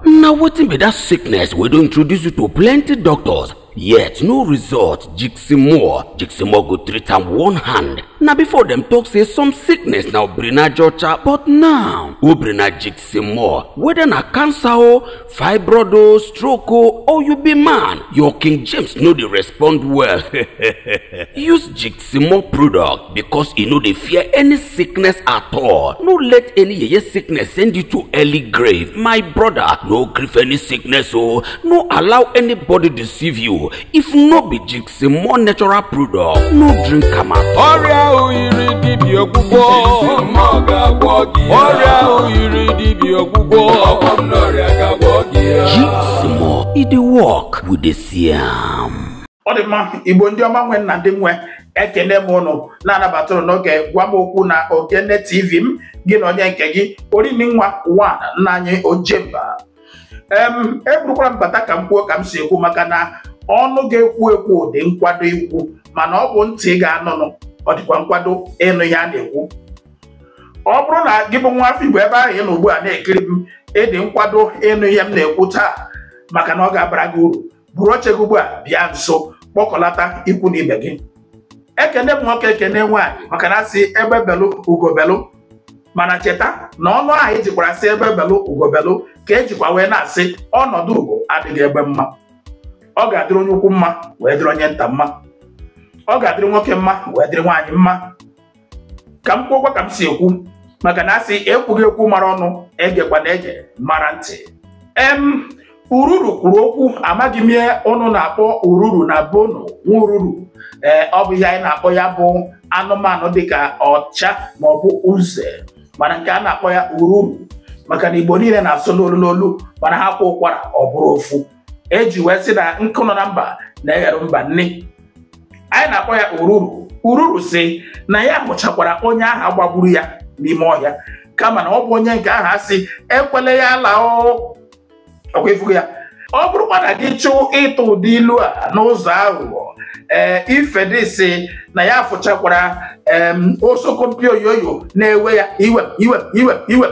Now wetin be that sickness we don introduce you to plenty doctors, yet no result. Jiximore go treat am one hand. Now before them talk say some sickness now brina jocha, but now who brina Jiximore? Whether na cancer o, fibroid o, stroke o, or you be man, your King James no dey respond well. Use Jiximore product because e no dey fear any sickness at all. No let any yeye sickness send you to early grave. My brother, no gree for any sickness o. No allow anybody deceive you. If no be Jiximore natural product, no drink am at all. Jiximore, e dey work with the siam. Odima Igbo ndị ọma nwe na ndị nwe ekene m unu na-anabatụrụ n'oge gwa m okwu na Ogene TV m gị na onye nke gị Orimi Nwa One nna anyị Ojemba. Eburukwara m bata ka m kwuo ka m si ekwu maka na ọnụ ga-ekwu ekwu dị nkwado ikwu mana ọ bụ ntị ga-anụnụ ọ dịkwa nkwado ịnụ ya na-ekwu. Ọ bụrụ na gị bụ nwa afọ Igbo ebe ahụ ị nọ ugbu a na-ekiri m ịdị nkwado ịnụ ihe m na-ekwu taa maka na ọ ga-abara gị uru, buru oche gị ugbu a bịa nso kpọkọlata ikwu na ibe gị. Ekene m nwoke ekene nwaanyị maka na asị ebe belụ ugobelụ, mana cheta na ọnụ ahụ ejikwara sị ebe belụ ugobelụ ka ejikwa wee na-asị ọnọdụ ugo adịghị ebe mma. Ọ ga-adịrị onye ukwu mma wee dịrị onye nta mma, ọ ga-adịrị nwoke mma wee dịrị nwaanyị mma. Ka m kwuokwa ka m si ekwu maka na asị ekwughị ekwu mara ọnụ egekwa na ege mara ntị. Ururu kwuru okwu, amaghị m ihe ọnụ na-akpọ ururu na bono nwa ururu. Ọ bụ ihe anyị na-akpọ ya bụ anụmanụ dịka ọcha ma ọ bụ uze, mana nke a na-akpọ ya ururu maka na Igbo niile na-asụ n'olu n'olu mana ha kwa ụkwara ọ bụrụ ofu. Eji wee sị na nkụ nọ na mba na-eghere mba nne. Anyị na-akpọ ya ururu. Ururu si na ya mụchakwara onye ahụ gbagburu ya n'ime ọhịa, kama na ọ bụ onye nke ahụ asị ekwele ya ala ọkwa ifugo ya. Ọ bụrụkwa na gị chụ ịtụ ụdị ilu a n'ụzọ aghụghọ, ifedisi na ya fụchakwara osokompi oyoyo na-ewe ya iwe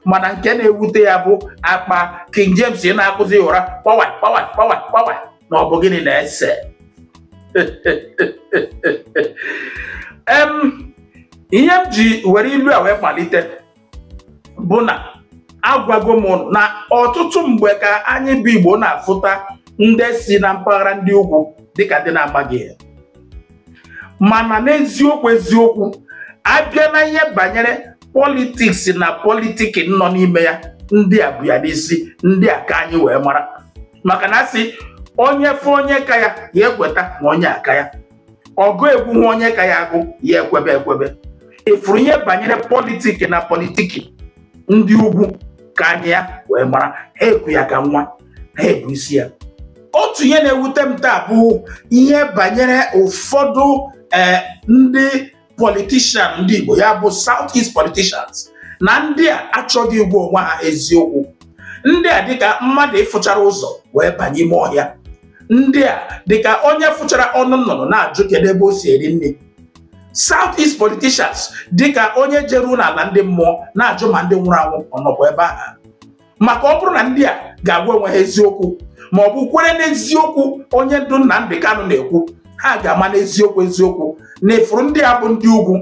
mana nke na-ewute ya bụ akpa King James na-akụzi ụra pawa na ọ bụ gịnị na-ese. Ihe m ji were ilu a wee malite bụ na agwago m na ọtụtụ mgbe ka anyị bụ Igbo na-afụta ndị si na mpaghara ndị ugwu dịka ndị na-amaghị ya, mana n'eziokwu abịa na ihe banyere politiks na politiki nọ n'ime ya, ndị a bụ ya n'isi, ndị a ka anyị wee mara. Maka na asị onye fụ onye ka ya ekweta ma onye aka ya, ọgụ egwu hụ onye ka ya agụ ya ekwebe. Ifuru ihe banyere politiki na politiki ndị ugwu ka anyị ya wee mara, ha ekwu ya ka nwa, ha ebu isi ya. Otu ihe na-ewute m taa bụ ihe banyere ụfọdụ ndị politishan ndị Igbo, ya bụ South East politicians, na ndị a achọghị igwe onwe ha eziokwu. Ndị a dịka mmadụ ịfụchara ụzọ wee banye ime ọhịa. Ndị a dịka onye fụchara ọnụ nnụnụ na-ajụ kedu ebe o si eri nri. South East politicians dịka onye jeru n'ala ndị mmụọ na-ajụ ma ndị nwụrụ anwụ ọnọkwa ebe ahụ. Maka ọ bụrụ na ndị a ga-agwa onwe ha eziokwu ma ọ bụ kwere n'eziokwu onye ndu Nnamdi Kanu na-ekwu, ha ga-ama n'eziokwu na ifuru ndị a bụ ndị ugwu,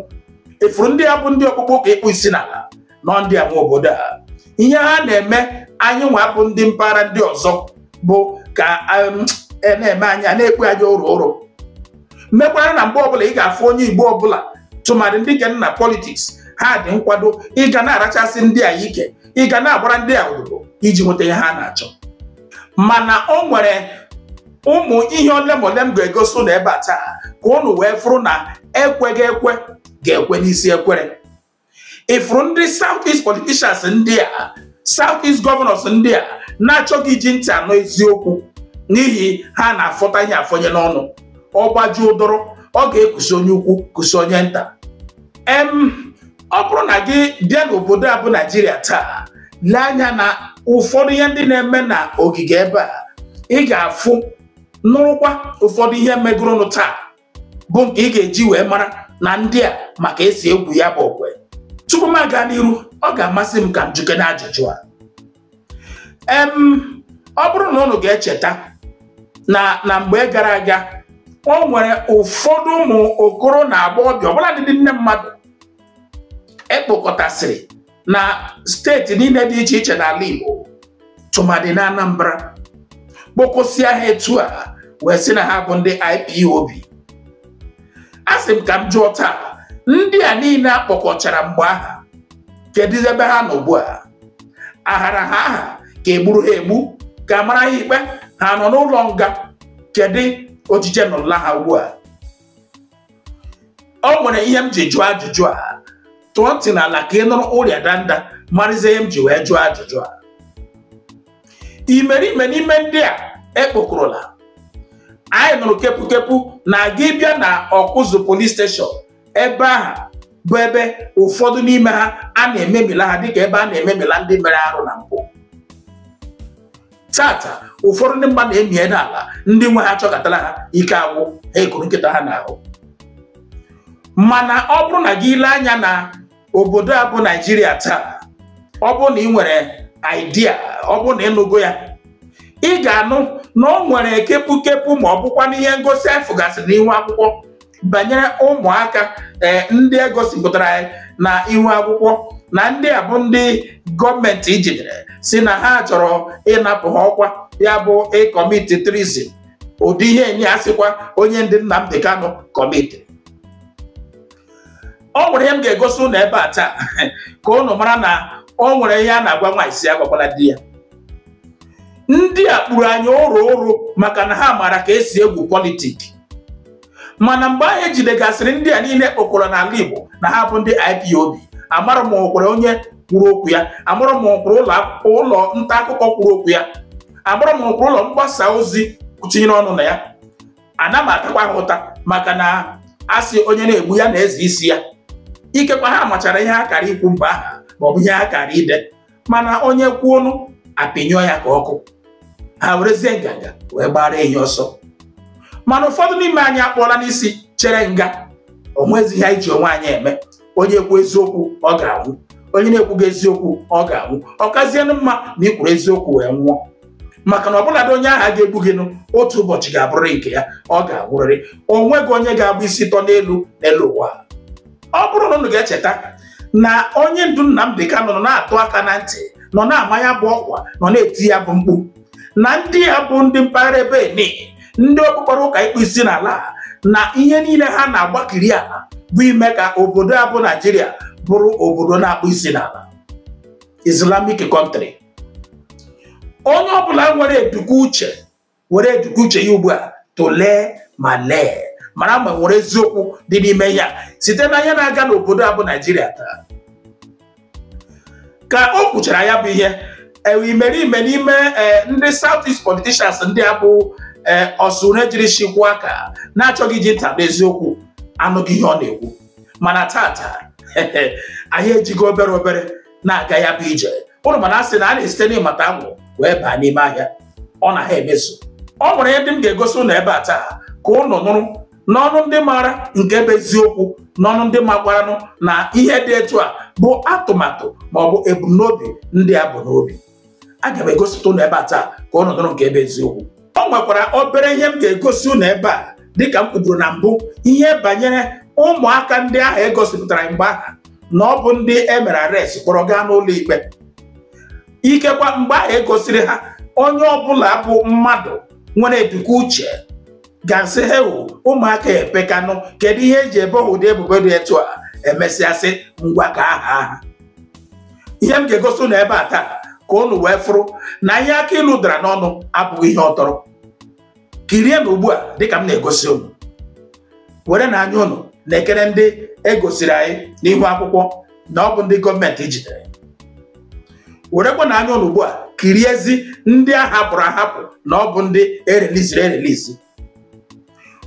ifuru ndị a bụ ndị ọkpụkpụ ka ịkpụ isi n'ala nọ ndị a nwe obodo a. Ihe ha na-eme anyị nwa bụ ndị mpaghara ndị ọzọ bụ ka na-eme anya na-ekpu anya ụrụ mekwara na mgbe ọbụla ị ga-afụ onye Igbo ọbụla tụmadị ndị ke na politiks, ha dị nkwado ịga na-arachasị ndị a ike, ịga na-agbara ndị a obodo iji nweta ihe ha na-achọ. Mana o nwere ụmụ ihe ole ma ole m ga-egosi ụlọ ebe a taa ka ụnụ wee fụrụ na ekweghị ekwe ga-ekwe n'isi ekwere. Ifuru ndị South East politicians ndị a, South East governors ndị a na-achọghị iji ntị anụ eziokwu n'ihi ha na-afọta ihe afọnye n'ọnụ. Ọ gbaju ụdọrọ, ọ ga-ekusi onye ukwu kusi onye nta. Ọ bụrụ na gị bịa n'obodo a bụ Naijiria taa, lee anya na ụfọdụ ihe ndị na-eme na ogige ebe a, ị ga-afụ nụrụkwa ụfọdụ ihe megụrụnụ taa bụ nke ị ga-eji wee mara na ndị a maka esi egwu ya bụ okwe. Tupu m aga n'iru, ọ ga-amasị m ka m jụke na ajụjụ a. Ọ bụrụ na unu ga-echeta na mgbe gara aga o nwere ụfọdụ ụmụ okoro na agbọghọbịa ọbụla ndị nne mmadụ ekpokọtasịrị na steeti niile dị iche iche n'ala Igbo tụmadị na Anambra, kpokọsịa ha etu a wee sị na ha bụ ndị IPOB. Asị m ka m jụọ taa, ndị a niile akpọkọchara mgbe aha, kedu ebe ha nọ ugbu a? Ahara ha aha ka egburu ha egbu, ka mara ha ikpe, ha nọ n'ụlọ nga? Kedu ojije nọla ha ugbu a? O nwere ihe m ji jụọ ajụjụ a, tụọ ntị n'ala ka ị nụrụ ụrịa danda marịzie ihe m ji wee jụọ ajụjụ a. Imerime n'ime ndị a ekpokọrọla, anyị nụrụ kepu na gị bịa na Ọkụzụ police station, ebe ahụ bụ ebe ụfọdụ n'ime ha a na-ememila ha dịka ebe a na-ememila ndị mere arụ na mbụ. Tata ụfọdụ ndị mmadụ emie n'ala, ndị nwe ha chọkọtara ha ike agwụ, ha ekuru nkịta ha n'ahụ. Mana ọ bụrụ na gị ile anya na obodo a bụ Naijiria taa, ọ bụrụ na ị nwere idea, ọ bụrụ na ịnụgo ya, ị ga-anụ na ọ nwere kepu ma ọ bụkwa n'ihe ngosi efụgasịrị n'ihu akwụkwọ banyere ụmụaka ndị egosipụtara na ihu akwụkwọ, na ndị a bụ ndị gọọmenti jidere si na ha chọrọ ịnapụ ha ọkwa, ya bụ ịkọmiti treason. Ụdị ihe enyi asịkwa onye ndị Nnamdi Kanu kọmitiri. O nwere ihe m ga-egosi unu ebe a taa ka unu mara na o nwere ihe a na-agwa nwaanyị si agwakwala di ya. Ndị a kpuru anyị ụrụ maka na ha maara ka esi egwu politiki. Mana mgbe anyị ejidegasịrị ndị a niile kpọkọrọ n'ala Igbo na ha bụ ndị IPOB, amara m ọkwere onye kwuru okwu ya, amara m ọkwere ụlọ nta akụkọ kwuru okwu ya, amara m ọkwere ụlọ mgbasa ozi tinyere ọnụ na ya. Ana m atakwa ha ụta maka na asị onye na-egbu ya na-eze isi ya. Ikekwa ha machara ihe ha kara ikwu mgbe aha maọbụ ihe ha kara ide, mana onye kwuonu apịnyụọ ya ka ọkụ, ha werezie nganga wee gbara ehi ọsọ. Mana ụfọdụ n'ime anyị akpọọla n'isi chere nga, onwezi ihe anyị ji onwe anyị eme. Onye ekwu eziokwu ọ ga-anwụ, onye na-ekwughị eziokwu ọ ga-anwụ. Ọ kazienụ mma na ikwuru eziokwu wee nwụọ, maka na ọbụladị onye ahụ ga-egbu gị otu ụbọchị ga-abụrịrị nke ya, ọ ga-anwụrịrị. Onweghị onye ga-abụ isi tọ n'elu ụwa. Ọ bụrụ na unu ga-echeta na onye ndu Nnamdi Kanu nọ na-atụ aka na ntị, nọ na-ama ya bụ ọkwa, nọ na-eti ya bụ mkpu na ndị ya bụ ndị mpaghara ebe ni ndị okpukpere ụka ịkpụ isi n'ala, na ihe niile ha na-agbakiri ala bụ ime ka obodo a bụ Naijiria bụrụ obodo na-akpụ isi n'ala, Islamic country. Onye ọbụla nwere eduku uche ya ugbu a tụlee ma lee, mara ma nwere eziokwu dị n'ime ya site na ihe na-aga n'obodo a bụ Naijiria taa. Ka o kwuchara ya bụ ihe, imerime n'ime ndị South East politicians ndị a bụ ọsụre jiri shikwa aka na-achọghị iji nta n'eziokwu anụghị ihe ọ na-ekwu. Mana tata anyị ejigo obere na-aga ya bụ ije. Ụnụ mana asị na a na-esite n'ịmata anwụ wee baa n'ime ahịa, ọ na ha emezu. Ọ nwere ihe ndị m ga-egosi ụnụ ebe a taa ka ụnụ nụrụ n'ọnụ ndị maara nke ebe eziokwu, n'ọnụ ndị makwaranụ na ihe dị etu a bụ atụmatụ maọbụ ebumnobi ndị a bụ n'obi. Aga m egosipụta ụnụ ebe a taa ka ụnụ nụrụ nke ebe eziokwu. O nwekwara obere ihe m ga-egosi ụnụ ebe a, dịka m kwuburu na mbụ, ihe banyere ụmụaka ndị ahụ egosipụtara mgbe aha na ọ bụ ndị emere arrest kpọrọ gaa n'ụlọ ikpe. Ikekwa mgbe ahụ egosiri ha, onye ọbụla bụ mmadụ nwere eduku uche ga-asị hewo ụmụaka epekanụ, kedu ihe eji ebe ụdị ebubo dị etu a emesịasị ngwa ka aha. Ihe m ga-egosi ụnụ ebe a taa ka ụnụ wee fụrụ na ihe aka ilu dara n'ọnụ abụghị ihe ọtọrọ. Kirie na ugbu a dịka m na-egosi ụnụ, were na anya ụnụ na-ekere ndị egosiri anyị n'ihu akwụkwọ na ọ bụ ndị gọọmenti jidere. Werekwa na anya ụnụ ugbu a kiriezi ndị a hapụrụ ahapụ na ọ bụ ndị ereliziri.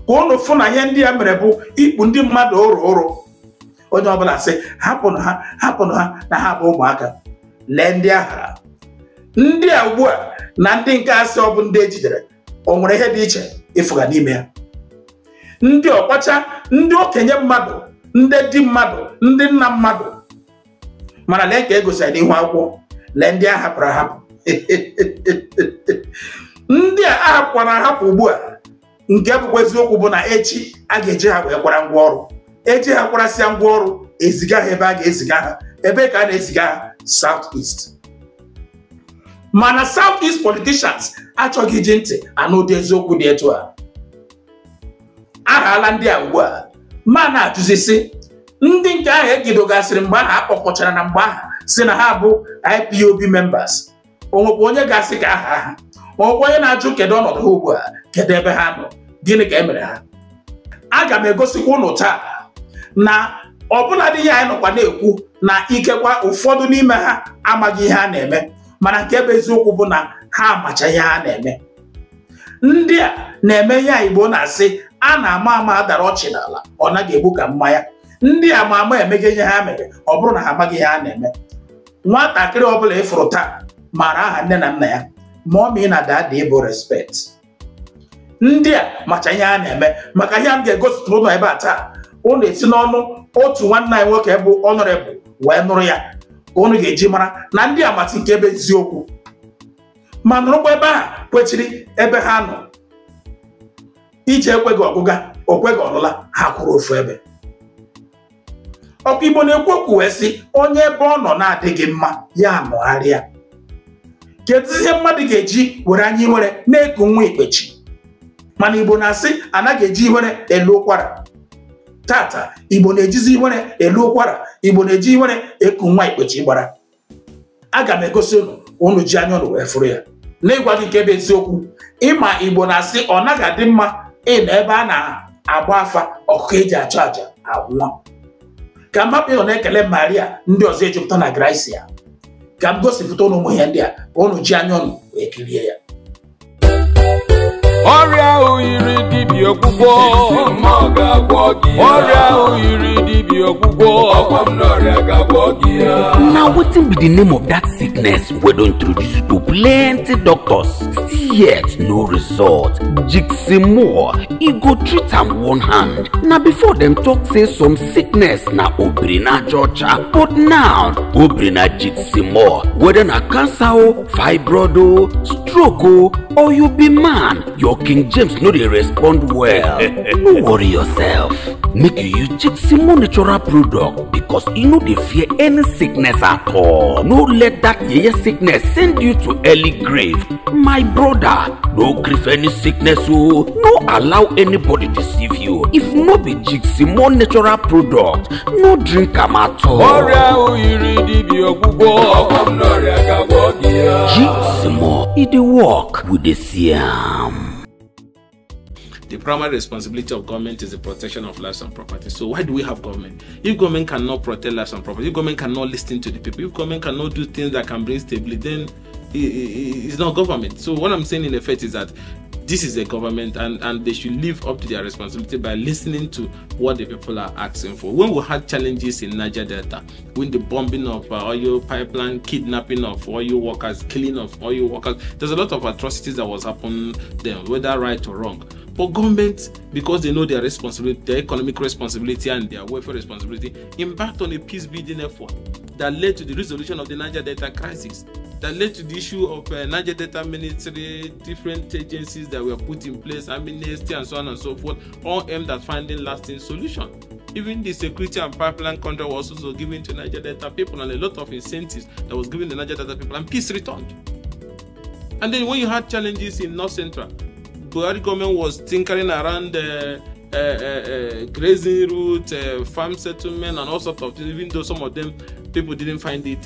Ka ụnụ fụ na ihe ndị a mere bụ ikpu ndị mmadụ ụrụ. Onye ọbụla sị hapụnụ ha na ha bụ ụmụaka. Lee ndị agha ndị a ugbu a na ndị nke asị ọ bụ ndị ejidere, o nwere ihe dị iche ịfụga n'ime ya. ndị ọkwacha, ndị okenye mmadụ, ndị di mmadụ, ndị nna mmadụ. Mana lee ka egosiri n'ihu akwụkwọ, lee ndị a hapụrụ ahapụ. Ndị a ahapụkwara ahapụ ugbu a, nke bụkwa eziokwu bụ na echi a ga-eji ha wee kwara ngwa ọrụ. Eji ha kwarasịa ngwa ọrụ, eziga ha ebe a ga-eziga ha. Ebe ka a na-eziga ha? South East. Mana South East politicians achọghị iji ntị anụ ụdị eziokwu dị etu a. Ahaala ndị a ugbu a ma na-ajụzisi ndị nke ahụ egidogasịrị mgbe ahụ akpọkọchara na mgbe ahụ si na ha bụ IPOB members. Onwekwa onye ga-asị ka aha, onwekwa onye na-ajụ kedu ọnọdụ ha ugbu a, kedu ebe ha nọ, gịnị ka emere ha. Aga m egosikwa ụnụ taa na ọbụladị ihe anyị nọkwa na-ekwu na ikekwa ụfọdụ n'ime ha amaghị ihe a na-eme, mana nke ebe eziokwu bụ na ha amacha ihe ha na-eme. Ndị a na-eme ihe Igbo na-asị a na-ama dara ọchị n'ala, ọ naghị egbu ka mmanya. Ndị a ma emege ihe ha mere, ọ bụrụ na ha amaghị ihe ha na-eme. Nwatakịrị ọbụla ịfụrụ taa mara aha nne na nna ya, mommy na daddy bụ respect. Ndị a macha ihe ha na-eme, maka ihe m ga-egosipụta ụnụ ebe a taa. Ụnụ esi n'ọnụ otu nwanne anyị nwoke bụ honorable wee nụrụ ya, ka ụnụ ga-eji mara na ndị amatị nke ebe eziokwu. Ma nụrụkwa ebe a kwechiri ebe ha nọ. Ije ekweghị ọgụga, okweghị ọlụla, ha kwụrụ ofu ebe. Ọkụ Igbo na-ekwu okwu wee sị onye ebe ọ nọ na-adịghị mma ya nọgharịa. Kedu ihe mmadụ ga-eji were anya iwere na-eku nwa ikpechi? Mana Igbo na-asị anaghị eji iwere elu ụkwara. Tata Igbo na-ejizi iwere elu ụkwara, Igbo na-eji iwere eku nwa ikpechi gbara. Aga m egosi unu ji anya unu wee fụrụ ya. N'ịgwa gị nke bụ eziokwu, ịma Igbo na-asị ọ naghị adị mma ịnọ ebe a na-agba afa ọkụkọ eji achụ aja anwụọ. Ka mmadụ nọ na-ekele Maria, ndị ọzọ ejupụta na Gracia. Ka m gosipụta ụmụ ihe ndị a ka unu ji anya unu wee kirie ya. Ọrịa ahụ yiri dibịa ọgwụgwọ, ọrịa ahụ yiri dibịa ọgwụgwọ, Now wetin be the name of that sickness we don introduce you to plenty doctors, still yet no result? Jiximore, e go treat am one hand. Na before dem talk say some sickness na obrina chocha, but now obrina Jiximore, whether na cancer o, fibroid o, stroke o, or you be man, your King James no dey respond well. No worry yourself, make you use Jiximore natural product because e no dey fear any sickness at all. No let that yeye sickness send you to early grave. My brother, no grief any sickness o. No allow anybody deceive you. If no be Jiximore natural product, no drink am at all. ọrịa ahụ yiri dibịa ọgwụgwọ, Jiximore, e dey work, we dey see am. The primary responsibility of government is the protection of lives and property. So why do we have government? If government cannot protect lives and property, if government cannot listen to the people, if government cannot do things that can bring stability, then it's not government. So what I'm saying in effect is that this is a government and they should live up to their responsibility by listening to what the people are asking for. When we had challenges in Niger Delta, when the bombing of oil pipeline, kidnapping of oil workers, killing of oil workers, there's a lot of atrocities that was happening there, whether right or wrong. But government, because they know their responsibility, their economic responsibility and their welfare responsibility, embarked on a peace building effort that led to the resolution of the Niger Delta crisis, that led to the issue of Niger Delta military, different agencies that were put in place, amnesty and so on and so forth, all aimed at finding lasting solution. Even the security and pipeline contract was also given to Niger Delta people, and a lot of incentives that was given to Niger Delta people, and peace returned. And then when you had challenges in North Central, Buhari government was tinkering around grazing route, farm settlement, and all sorts of things, even though some of them people didn't find it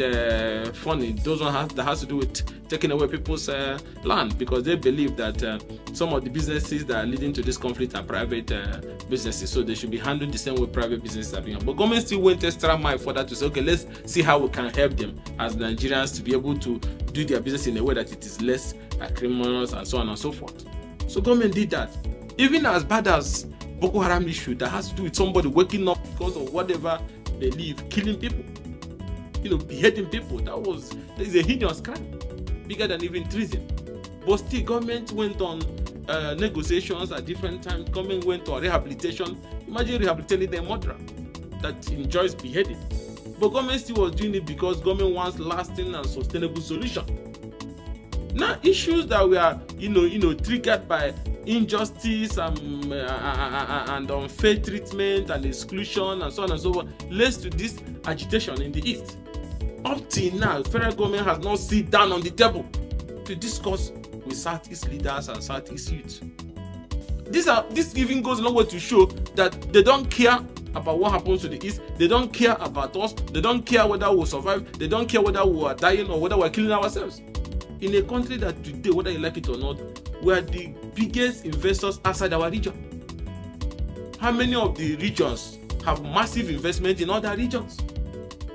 funny. Those one that has to do with taking away people's land, because they believe that some of the businesses that are leading to this conflict are private businesses, so they should be handled the same way private businesses are being. But government still went extra mile for that to say, okay, let's see how we can help them as Nigerians to be able to do their business in a way that it is less criminals and so on and so forth. So government did that. Even as bad as Boko Haram issue that has to do with somebody waking up because of whatever they live, killing people, beheading people, that is a heinous crime, bigger than even treason. But still, government went on negotiations at different times. Government went to a rehabilitation. Imagine rehabilitating a murderer that enjoys beheading. But government still was doing it because government wants lasting and sustainable solution. Now, issues that were, triggered by injustice and unfair treatment and exclusion and so on and so forth leads to this agitation in the East. Up till now, federal government has not sit down on the table to discuss with Southeast leaders and Southeast youth. This even goes a long way to show that they don't care about what happens to the East. They don't care about us. They don't care whether we'll survive. They don't care whether we are dying or whether we're killing ourselves. In a country that today, whether you like it or not, we are the biggest investors outside our region. How many of the regions have massive investment in other regions?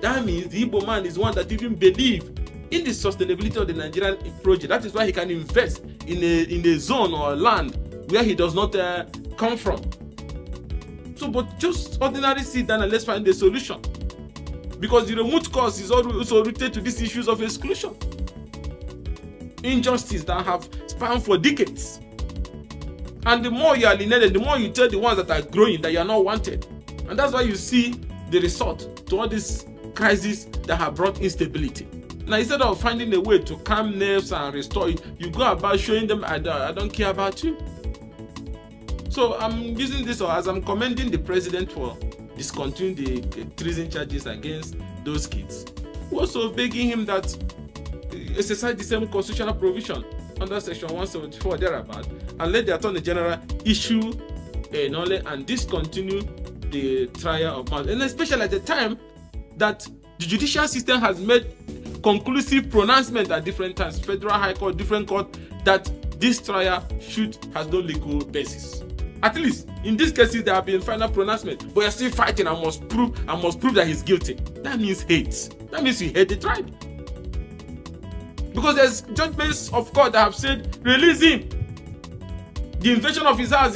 That means the Igbo man is one that even believes in the sustainability of the Nigerian project. That is why he can invest in a zone or a land where he does not come from. So, but just ordinarily sit down and let's find a solution. Because the root cause is also rooted to these issues of exclusion. Injustice that have spanned for decades. And the more you are alienated, the more you tell the ones that are growing that you are not wanted. And that's why you see the result to all these crises that have brought instability. Now, instead of finding a way to calm nerves and restore it, you go about showing them, I don't care about you. So I'm using this as I'm commending the president for discontinuing the treason charges against those kids. We're also begging him that exercise the same constitutional provision under section 174 thereabout and let the Attorney General issue a knowledge and discontinue the trial of man. And especially at the time that the judicial system has made conclusive pronouncement at different times, Federal High Court, different court, that this trial has no legal basis. At least in these cases there have been final pronouncement, but you're still fighting and must prove that he's guilty. That means hate. That means you hate the tribe. Because there's judgments of court that have said, release him. The invasion of his house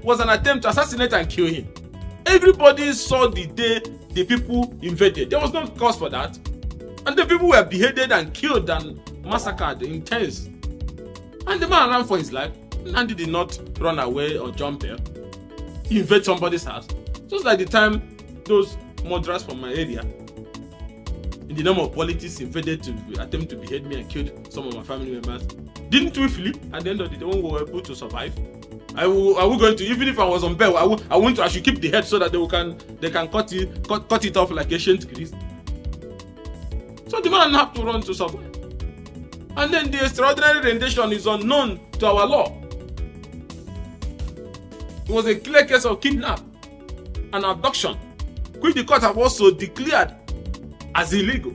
was an attempt to assassinate and kill him. Everybody saw the day the people invaded. There was no cause for that. And the people were beheaded and killed and massacred in tens. And the man ran for his life. Nandi did not run away or jump there. He invaded somebody's house. Just like the time those murderers from my area, in the name of politics, invaded to attempt to behead me and killed some of my family members. Didn't we flee? At the end of the day, when we were able to survive, are we going to, even if I was on bail, I should keep the head so that they can cut it off like ancient Greece. So the man had to run to survive. And then the extraordinary rendition is unknown to our law. It was a clear case of kidnap and abduction, which the court have also declared as illegal.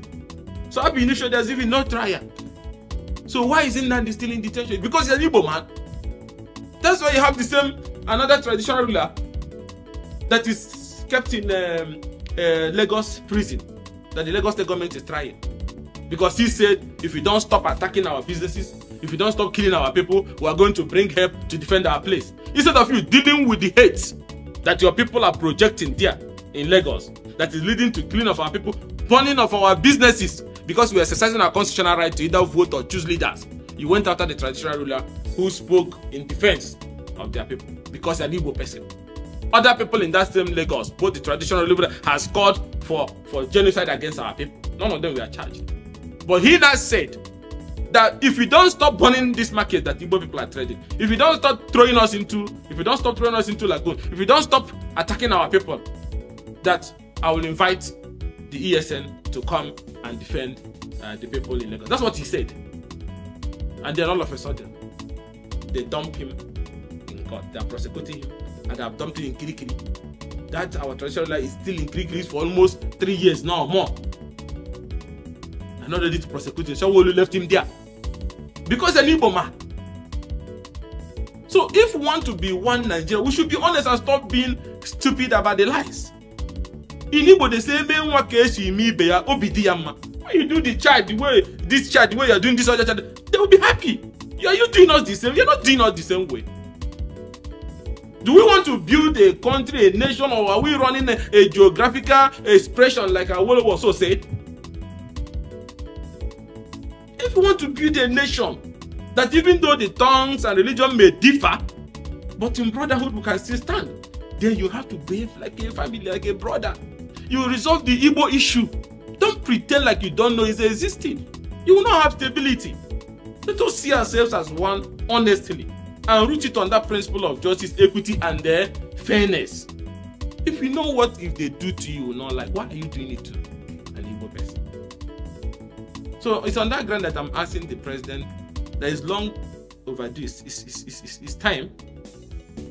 So I've been sure there's even no trial. So why isn't Nandi still in detention? Because he's an Igbo man. That's why you have the same another traditional ruler that is kept in Lagos prison that the Lagos State government is trying. Because he said, if you don't stop attacking our businesses, if you don't stop killing our people, we are going to bring help to defend our place. Instead of you dealing with the hate that your people are projecting there in Lagos, that is leading to killing of our people, burning of our businesses, because we are exercising our constitutional right to either vote or choose leaders. You went after the traditional ruler who spoke in defense of their people because they're an Igbo person. Other people in that same Lagos, both the traditional ruler has called for genocide against our people. None of them were charged. But he now said that if we don't stop burning this market that Igbo people are trading, if we don't stop throwing us into lagoon, if we don't stop attacking our people, that I will invite the ESN to come and defend the people in Lagos. That's what he said. And then all of a sudden, they dump him in court. They are prosecuting him and they have dumped him in Kirikiri. That our traditional ruler is still in Kirikiri for almost 3 years now or more. I'm not ready to prosecute him. Sanwo-Olu left him there because an Igbo man. So if we want to be one Nigeria, we should be honest and stop being stupid about the lies. In Igbo they say, when you do the child the way you're doing this other child, they will be happy. Are you doing us the same? You're not doing us the same way. Do we want to build a country, a nation, or are we running a geographical expression like Awolowo also said? If we want to build a nation, That even though the tongues and religion may differ, but in brotherhood we can still stand. Then you have to behave like a family, like a brother. You resolve the Igbo issue. Don't pretend like you don't know it's existing. You will not have stability. Let us see ourselves as one honestly and root it on that principle of justice, equity, and fairness. If you know what if they do to you, not like, why are you doing it to an Igbo person? So it's on that ground that I'm asking the president that is long overdue. It's time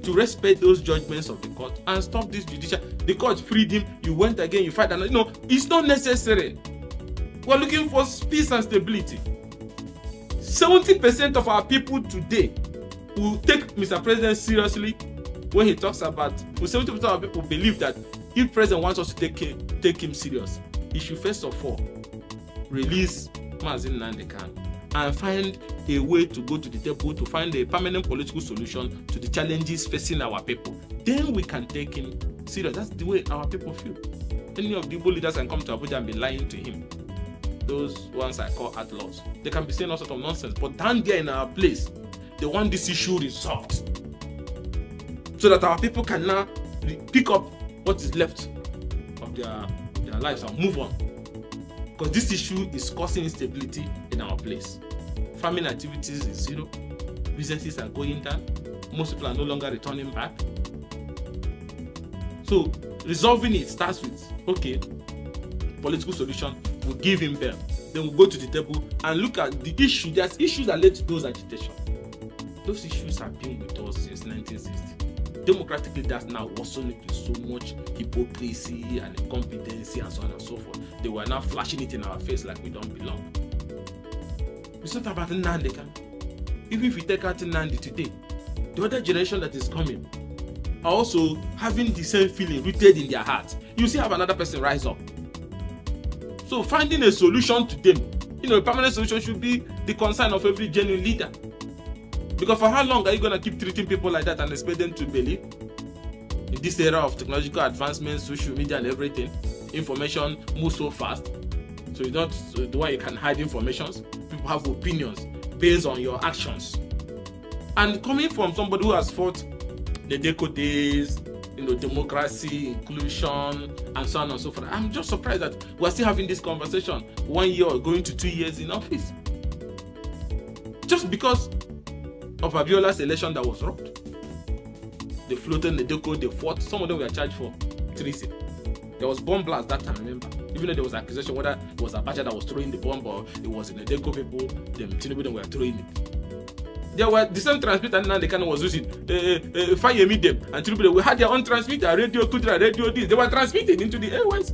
to respect those judgments of the court and stop this judicial. The court freed him, you went again, you fight another. No, it's not necessary. We're looking for peace and stability. 70% of our people today will take Mr. President seriously when he talks about. 70% of our people believe that if President wants us to take him serious, he should first of all release Mazi Nnamdi Kanu and find a way to go to the table to find a permanent political solution to the challenges facing our people. Then we can take him serious. That's the way our people feel. Any of the Igbo leaders can come to Abuja and be lying to him. Those ones I call outlaws. They can be saying all sorts of nonsense, but down there in our place, they want this issue resolved so that our people can now pick up what is left of their lives and move on. Because this issue is causing instability in our place. Farming activities is zero. Businesses are going down. Most people are no longer returning back. So resolving it starts with, okay, political solution, we'll give him bail. Then we'll go to the table and look at the issue. There's issues that led to those agitation. Those issues have been with us since 1960. Democratic leaders now worsen it with so much hypocrisy and incompetency and so on and so forth. They were now flashing it in our face like we don't belong. It's not about Nnamdi Kanu. Even if we take out Nnamdi today, the other generation that is coming are also having the same feeling rooted in their hearts. You see, have another person rise up. So finding a solution to them, a permanent solution should be the concern of every genuine leader. Because for how long are you going to keep treating people like that and expect them to believe? In this era of technological advancements, social media and everything, information moves so fast. So it's not the way you can hide information. People have opinions based on your actions. And coming from somebody who has fought the Deco days, democracy, inclusion, and so on and so forth, I'm just surprised that we're still having this conversation 1 year or going to 2 years in office. Just because of Abiola's election that was robbed. They floated the Deco, they fought. Some of them were charged for treason. There was bomb blast that time, remember? Even though there was accusation whether it was Abacha that was throwing the bomb or it was in the Deco people, Tinubu were throwing it. There were the same transmitter and Nnamdi Kanu was using. Fayemi them and Tinubu, we had their own transmitter, radio Kudra, radio this. They were transmitting into the airways.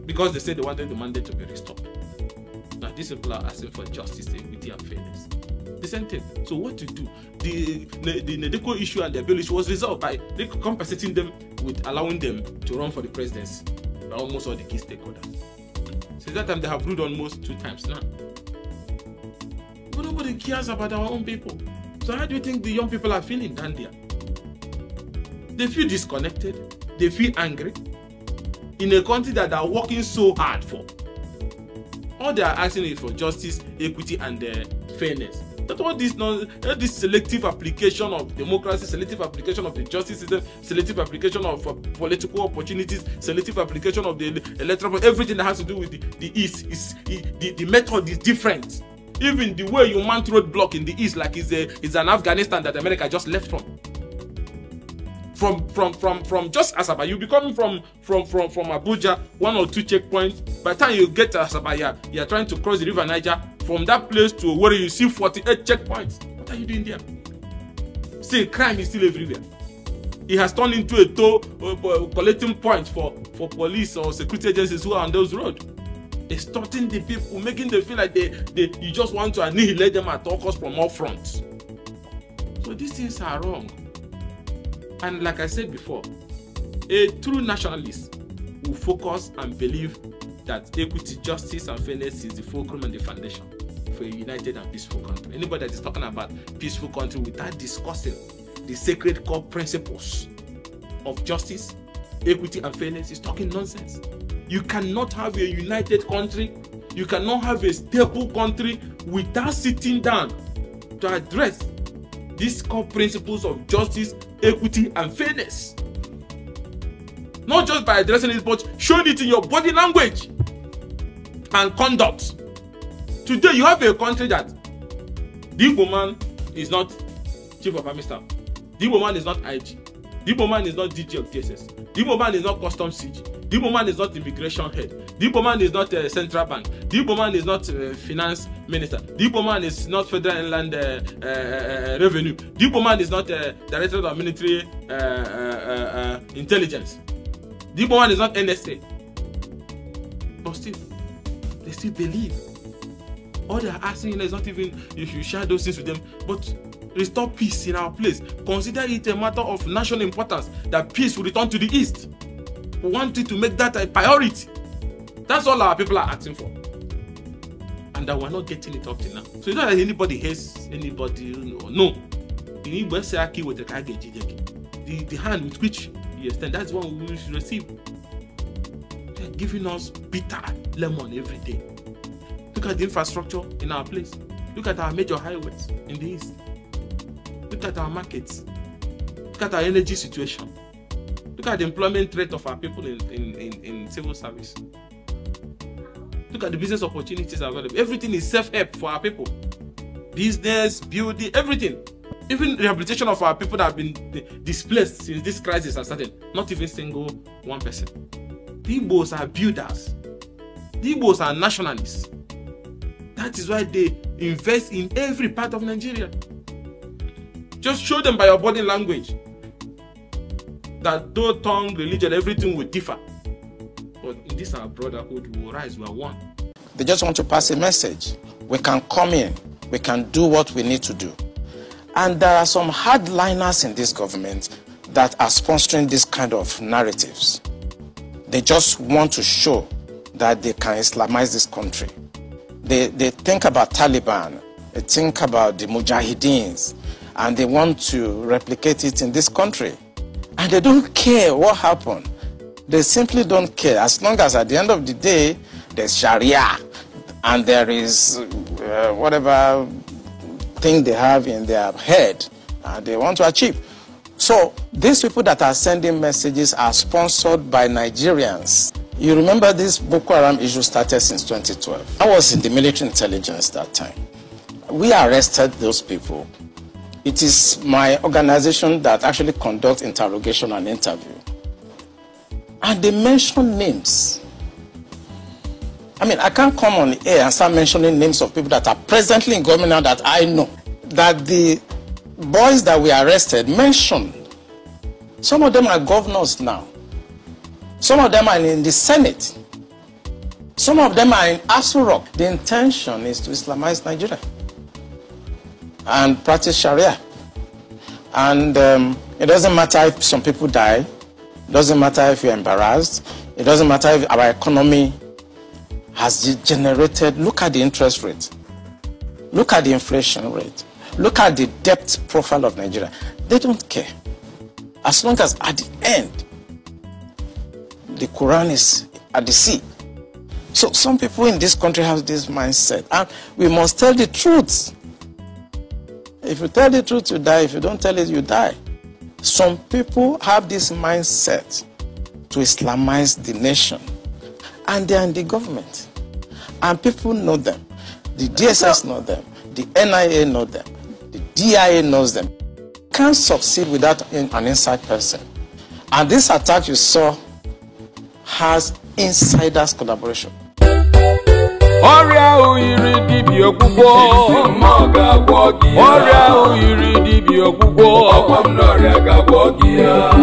Because they said they wanted the mandate to be restored. Now these people are asking for justice, equity, and fairness. The same thing. So what to do? The Nedeko issue and the bill issue was resolved by compensating them with allowing them to run for the presidency by almost all the key stakeholders. Since that time they have ruled almost 2 times now. But nobody cares about our own people. So how do you think the young people are feeling down there? They feel disconnected. They feel angry in a country that they are working so hard for. All they are asking is for justice, equity, and fairness. That all this selective application of democracy, selective application of the justice system, selective application of political opportunities, selective application of the electoral, everything that has to do with the East, the method is different. Even the way you mount roadblock in the East, like is an Afghanistan that America just left from. From just Asaba, you be coming from Abuja, 1 or 2 checkpoints. By the time you get to Asaba, you are trying to cross the river Niger. From that place to where you see 48 checkpoints. What are you doing there? Still, crime is still everywhere. It has turned into a collecting point for police or security agencies who are on those roads. Extorting the people, making them feel like you just want to annihilate them at all costs from all fronts. So these things are wrong. And like I said before, a true nationalist will focus and believe that equity, justice, and fairness is the fulcrum and the foundation for a united and peaceful country. Anybody that is talking about peaceful country without discussing the sacred core principles of justice, equity, and fairness is talking nonsense. You cannot have a united country You cannot have a stable country without sitting down to address these core principles of justice, equity, and fairness. Not just by addressing it, but showing it in your body language and conduct. Today, you have a country that the Igbo man is not Chief of Army Staff. The Igbo man is not IG. The Igbo man is not DG of DSS. The Igbo man is not Customs CG. The Igbo man is not Immigration Head. The Igbo man is not Central Bank. The Igbo man is not Finance Minister. The Igbo man is not Federal Inland Revenue. The Igbo man is not Director of Military Intelligence. The Igbo man is not NSA. But still, they still believe. All they are asking is not even if you share those things with them, but restore peace in our place. Consider it a matter of national importance that peace will return to the East. We want you to make that a priority. That's all our people are asking for. And that we're not getting it up till now. So it's not that anybody hates anybody. No. The hand with which you extend, that's what we should receive. They're giving us bitter lemon every day. Look at the infrastructure in our place. Look at our major highways in the East. Look at our markets. Look at our energy situation. Look at the employment rate of our people in civil service. Look at the business opportunities available. Everything is self-help for our people. Business, building, everything. Even rehabilitation of our people that have been displaced since this crisis has started. Not even single one person. The Igbos are builders. The Igbos are nationalists. That is why they invest in every part of Nigeria. Just show them by your body language that though tongue, religion, everything will differ. But in this our brotherhood, we will rise, we are one. They just want to pass a message. We can come in, we can do what we need to do. And there are some hardliners in this government that are sponsoring this kind of narratives. They just want to show that they can Islamize this country. They think about Taliban, they think about the Mujahideens, and they want to replicate it in this country. And they don't care what happened. They simply don't care. As long as at the end of the day, there's Sharia, and there is whatever thing they have in their head, they want to achieve. So these people that are sending messages are sponsored by Nigerians. You remember this Boko Haram issue started since 2012. I was in the military intelligence that time. We arrested those people. It is my organization that actually conducts interrogation and interview. And they mention names. I mean, I can't come on the air and start mentioning names of people that are presently in government now that I know. That the boys that we arrested mentioned. Some of them are governors now. Some of them are in the Senate. Some of them are in Aso Rock. The intention is to Islamize Nigeria and practice Sharia. And it doesn't matter if some people die. It doesn't matter if you're embarrassed. It doesn't matter if our economy has degenerated. Look at the interest rate. Look at the inflation rate. Look at the debt profile of Nigeria. They don't care. As long as at the end, the Quran is at the sea. So some people in this country have this mindset. And we must tell the truth. If you tell the truth, you die. If you don't tell it, you die. Some people have this mindset to Islamize the nation. And they are in the government. And people know them. The DSS know them. The NIA know them. The DIA knows them. Can't succeed without an inside person. And this attack you saw has insiders collaboration. Ọrịa oyiri dibịa ọgwụgwọ ọrịa oyiri dibịa ọgwụgwọ.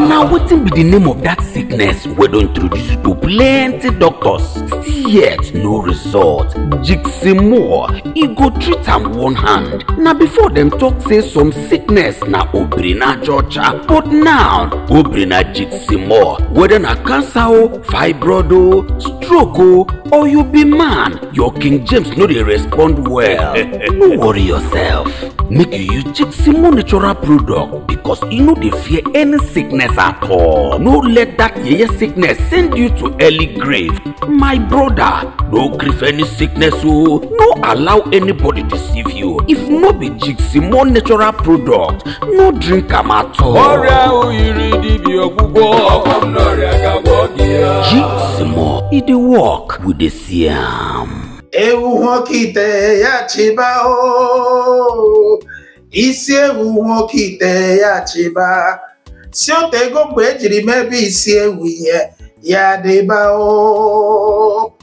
Now wetin be the name of that sickness we don introduce you to plenty doctors still yet no result. Jiximore, e go treat am one hand. Na before them talk say some sickness na obrina georgia, but now obrina Jiximore, whether na cancer o, fibroid o, stroke o, or you be man, your King James no dey respond well. No worry yourself. Make you use Jiximore natural product because you no dey fear any sickness at all. No let that yeye sickness send you to early grave. My brother, no grief any sickness, oh. No allow anybody deceive you. If no be Jiximo natural product, no drink am at all. Jiximo, it dey work with the siam. Ewu hokite ya chiba o. Isi ewu hokite ya chiba. Si o tego mgbe ejiri mebe isi ewu ihe ya dịba o.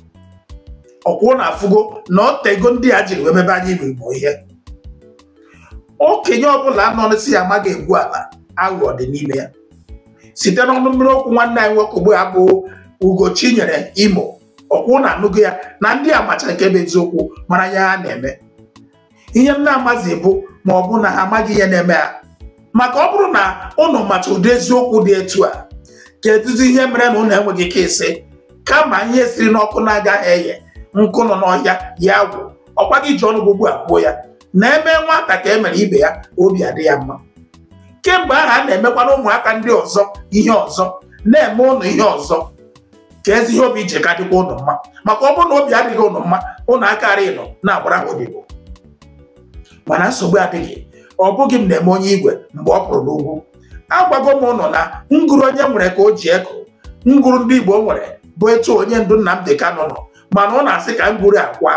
Ọkwụ na afụgo na o tego ndị a jiri wee mebe anyị Igbo ihe. Okenye ọbụla nọ n'isi ya amaghị egwu ala aghụghọ dị n'ime ya. Site n'ọnụ mmiri okwu nwanne anyị nwoke ugbu a bụ Ugochinyere Imo. Ọkwụ na anụgo ya na ndị amacha nke bụ eziokwu mara ya ha na-eme. Ihe m na-amazi bụ ma ọ bụ na ha amaghị ihe na-eme ha. Maka ọ bụrụ na unu macha ụdị eziokwu dị etu a, kedụzi ihe mere na unu enweghị ike isi kama ihe siri n'ọkụ na-agaghị eye nkụ nọ n'ọhịa ya gwụ ọkwa gị ji ọnụ gbogbo abụọ ya na-eme nwata ka e mere ibe ya obi adị ya mma. Kemgbe ahụ a na-emekwa na ụmụaka ndị ọzọ ihe ọzọ na-eme ụnụ ihe ọzọ ka ezi ihe obi ji ka dịkwa ụnụ mma. Maka ọ bụrụ na obi adịghị ụnụ mma, ụnụ akarị nọ na-agbara ha odibo. Mana nsogbu adịghị. Ọ bụghị m na-eme onye igwe mgbe ọ pụrụ n'ugwu. Agwago m ụnụ na ngụrụ onye nwere ka o ji eko. Ngụrụ ndị Igbo nwere bụ etu onye ndu Nnamdi Kanu nọ, mana ọ na-asị ka ngụrụ akwa.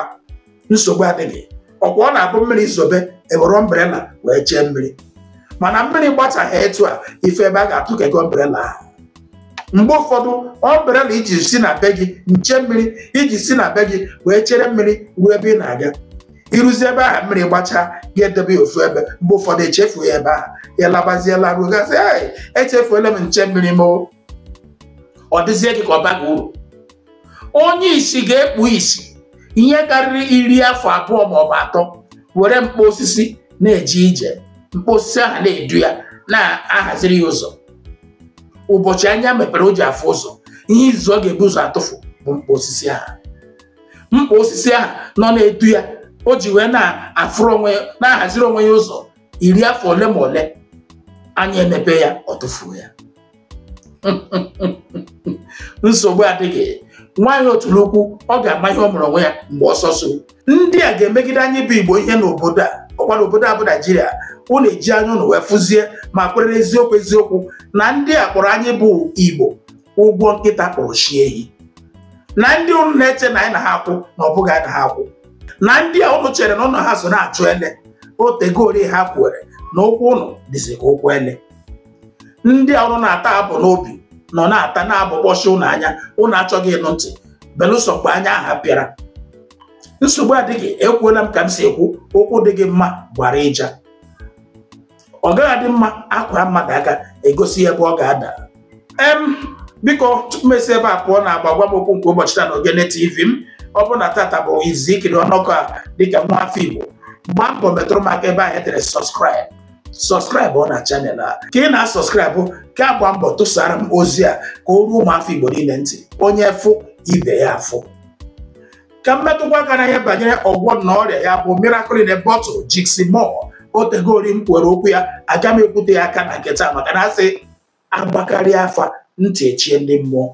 Nsogbu adịghị. Ọkwa ọ na-abụ mmiri zobe ewere ombrela wee chee mmiri. Mana mmiri gbachaghị etu a ife ebe a ga-atụkego ombrela ahụ. Mgbe ụfọdụ ombrela iji si na be gị nche mmiri iji si na be gị wee chere mmiri ruo ebe ị na-aga. Iruzi ebe ahụ mmiri gbachaa ga-edebe ofu ebe mgbe ụfọdụ echefuo ya ebe ahụ ya labaziela ruo gasị echefuola m nche mmiri m ọ dịzie gị ka ọ baghị uru. Onye isi ga-ekpu isi ihe karịrị 10 afọ abụọ ma ọ bụ 3 were mkpa osisi na-eje ije. Mkpa osisi ahụ na-edu ya na-ahaziri ya ụzọ. Ụbọchị anya mepere o ji afụ ụzọ, ihe izu ọ ga-ebu ụzọ atụfu bụ mkpa osisi ahụ. Mkpa osisi ahụ nọ na-edu ya o ji wee na-afụrụ onwe ya na-ahaziri onwe ya ụzọ 10 afọ ole ma ole, anya emepe ya ọ tụfuo ya. Nsogbu adịghị. Nwaanyị otulukwu ọ ga-ama ihe ọ mụrụ onwe ya mgbe ọsọ so. Ndị a ga-emegide anyị bụ Igbo ihe n'obodo a, ọkwa n'obodo a bụ Naijiria. Unu eji anya unu wee fụzie ma kwerere eziokwu na ndị a kpọrọ anyị bụ Igbo ụgwọ nkịta kpọrọ shie ehi. Na ndị unu na-eche na anyị na ha akwụ na ọ bụghị anyị na ha akwụ. Na ndị a unu chere na ụnụ ha so na-achụ ele otegori ha kwere na ụkwụ ụnụ dịzi ka ụkwụ ele. Ndị a unu na-ata abụ n'obi nọ na-ata na-abụkpọchi ụnụ anya, ụnụ achọghị ịnụ ntị belụsọ mgbe anya aha pịara. Nsogbu adịghị. Ekwuola m ka m si ekwu, okwu dị gị mma gbara ịja. Ọ gaghị adị mma akwara mmadụ aka egosi ebe ọ ga-ada. Biko tupu m esi ebe a pụọ na agba m okwu nke ụbọchị taa na Ogene TV m, ọ bụ na tata bụ izizi ikiri ọnọkọ a dịka nwa afọ Igbo, gbaa mbọ metụrụ m aka ebe ahụ edere sọskraịbụ ọ na chanel a. Ka ị na-asọskraịbụ ka agba mbọ tụsara m ozi a ka o ruo ụmụafọ Igbo niile ntị. Onye fụ ibe ya afụ. Ka mmetụkwa aka na ihe banyere ọgwọ na ọrịa ya bụ Miracle in a Bottle Jiximo. Otegori m kwere okwu ya, aga m ekwute ya aka na nkịta maka na asị agbakarịa afa ntị echie ndị mmụọ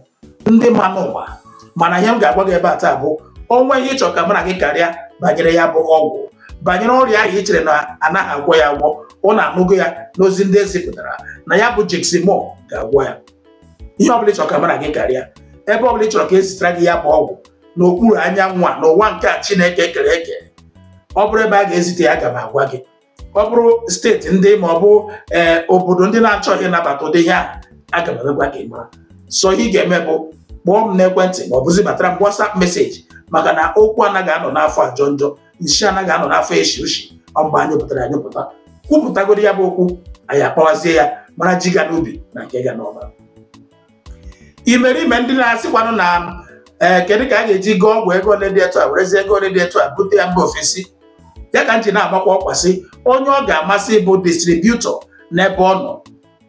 ndị ma n'ụwa. Mana ihe m ga-agwa gị ebe a taa bụ onwe ihe ịchọ ka mụ na gị karịa banyere ya bụ ọgwụ, banyere ọrịa ahụ i chere na anaghị agwọ ya agwọ. Ọ na-anụgo ya n'ozi ndị ezipụtara na ya bụ Jiximo ga-agwọ ya. Ihe ọbụla ịchọ ka mụ na gị karịa, ebe ọbụla ịchọrọ ka ezitere gị ya bụ ọgwụ n'okpuru anyanwụ a n'ụwa nke a Chineke kere eke, ọ bụrụ ebe a ga-ezite ya aga m agwa gị. Ọ bụrụ steeti ndị ma ọ bụ obodo ndị na-achọghị ịnabata ụdị ihe a, aga m emegwa gị mara. So ihe ị ga-eme bụ kpọọ m n'ekwentị ma ọ bụ zibatara m WhatsApp meseji, maka na okwu anaghị anọ n'afọ ajọ njọ, nshi anaghị anọ n'afọ eshi ushi. Ọ mgbe anyị pụtara anyị pụta kwupụtagoro ya bụ okwu, anyị akpawazie ya mara ji ga n'ubi na nke ga n'ọba. Imerime ndị na-asịkwanụ na kedu ka a ga-eji gụọ ọgwụ ego ole dị etu a werezie ego ole dị etu a bute ya mba ofesi. Ya ka m ji na-agbakwa ọkwasị onye ọ ga-amasị bụ distributọ n'ebe ọ nọ,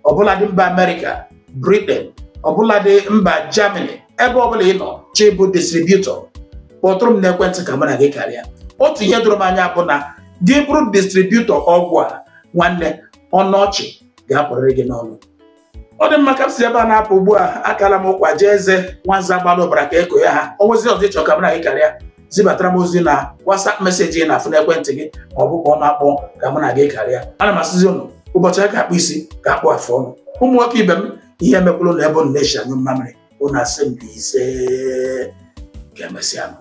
ọbụladị mba Amerịka, Britain, ọbụladị mba Germany, ebe ọbụla ị nọ chi bụ distributọ, kpọtụrụ m n'ekwentị ka mụ na gị karịa. Otu ihe doro m anya bụ na gị bụrụ distributọ ọgwụ a, nwanne ọnụ ọchị ga-apụrịrị gị n'ọnụ. ọ dị mma ka m si ebe a na-apụ ugbu a akala m ụkwa jee eze nwanza gbalụ ọbara ka eko ya ha onwezi ọzọ ịchọ ka m na gị karịa zibatara m ozi na WhatsApp meseji ị na-afụ n'ekwentị gị ma ọ bụ kpọọ m akpọ ka mụ na gị karịa. Ana m asịzi ụnụ ụbọchị a ga-akpụ isi ka akpụ afọ ọnụ. Ụmụ nwoke ibe m ihe mekwuru na ebe unu na-eshi anyụ mmamịrị unu asị m bụ ise ga-emesịa m.